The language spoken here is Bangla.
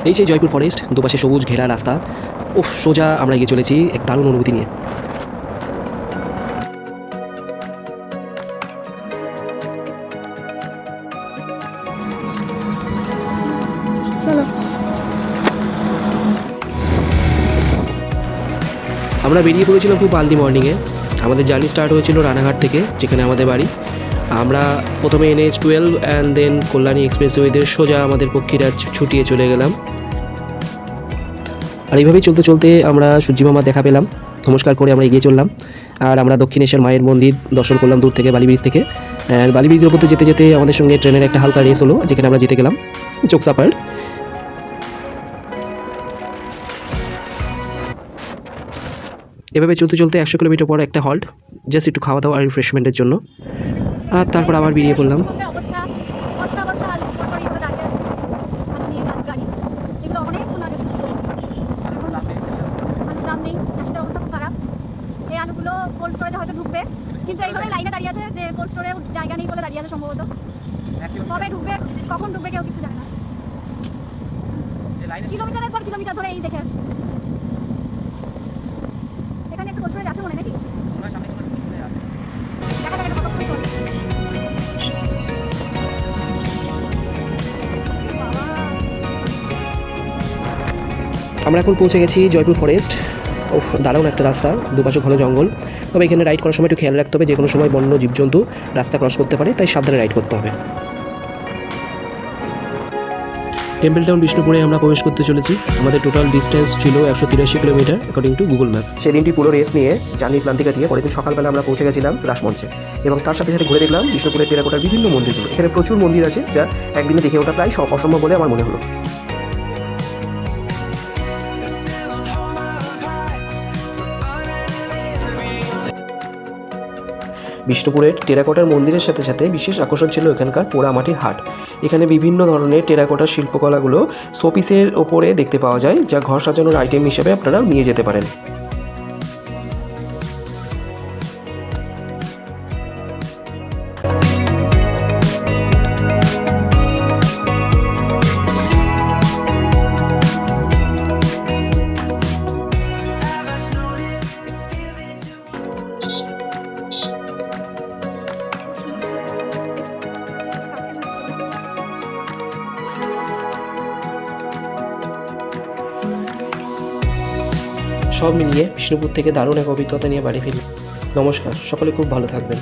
এই যে জয়পুর ফরেস্ট, দুপাশে সবুজ ঘেরা রাস্তা। উফ, সোজা আমরা এগিয়ে চলেছি এক দারুণ অনুভূতি নিয়ে। আমরা বেরিয়ে পড়েছিলাম খুব আর্লি মর্নিংয়ে। আমাদের জার্নি স্টার্ট হয়েছিল রানাঘাট থেকে, যেখানে আমাদের বাড়ি। আমরা প্রথমে NH-12 অ্যান্ড দেন কল্যাণী এক্সপ্রেসওয়েতে সোজা আমাদের পক্ষীরাজ ছুটিয়ে চলে গেলাম। আর এইভাবেই চলতে চলতে আমরা সূর্যি মামা দেখা পেলাম। নমস্কার করে আমরা এগিয়ে চললাম। আর আমরা দক্ষিণেশ্বর মায়ের মন্দির দর্শন করলাম দূর থেকে, বালি ব্রিজ থেকে। অ্যান্ড বালি ব্রিজের উপর যেতে যেতে আমাদের সঙ্গে ট্রেনের একটা হালকা রেস হলো, যেখানে আমরা জিতে গেলাম চোকসাপাড়। এভাবে চলতে চলতে 100 কিলোমিটার পর একটা হল্ট, জাস্ট একটু খাওয়া দাওয়া আর রিফ্রেশমেন্টের জন্য। আর তারপর আবার বেরিয়ে পড়লাম। কোল্ড স্টোরেজে হয়তো ঢুকবে, কিন্তু এইভাবে লাইনে দাঁড়িয়ে আছে যে কোল্ড স্টোরে জায়গা নেই বলে দাঁড়িয়ে আছে সম্ভবত। কবে ঢুকবে, কখন ঢুকবে কেউ কিছু জানে না। কিলোমিটারের পর কিলোমিটার ধরে এই দেখে আসছি। এখানে একটা কোল্ড স্টোরেজ আছে মনে নাকি? দেখা যাক কতক্ষণ চলে। আমরা এখন পৌঁছে গেছি জয়পুর ফরেস্ট। ও দারুণ একটা রাস্তা, দুপাশে ঘন জঙ্গল। তবে এখানে রাইড করার সময় একটু খেয়াল রাখতে হবে, যে কোনো সময় বন্য জীবজন্তু রাস্তা ক্রস করতে পারে, তাই সাবধানে রাইড করতে হবে। টেম্পল টাউন বিষ্ণুপুরে আমরা প্রবেশ করতে চলেছি। আমাদের টোটাল ডিস্টেন্স ছিল 183 kilometre according to Google map. সেদিনটি পুরো রেস নিয়ে জার্নির ক্লান্তি কাটিয়ে পরের দিন সকালবেলা আমরা পৌঁছে গেছিলাম রাসমঞ্চে, এবং তার সাথে সাথে ঘুরে দেখলাম বিষ্ণুপুরের টেরাকোটার বিভিন্ন মন্দিরগুলো। এখানে প্রচুর মন্দির আছে, যা একদিনে দেখে ওঠা প্রায় অসম্ভব বলে আমার মনে হলো। বিষ্ণুপুরের টেরাকোটার মন্দিরের সাথে সাথে বিশেষ আকর্ষণ ছিল এখানকার পোড়ামাটির হাট। এখানে বিভিন্ন ধরনের টেরাকোটার শিল্পকলাগুলো শোপিসের ওপরে দেখতে পাওয়া যায়, যা ঘর সাজানোর আইটেম হিসেবে আপনারা নিয়ে যেতে পারেন। সব মিলিয়ে বিষ্ণুপুর থেকে দারুণ এক অভিজ্ঞতা নিয়ে বাড়ি ফিরলাম। নমস্কার, সকলে খুব ভালো থাকবেন।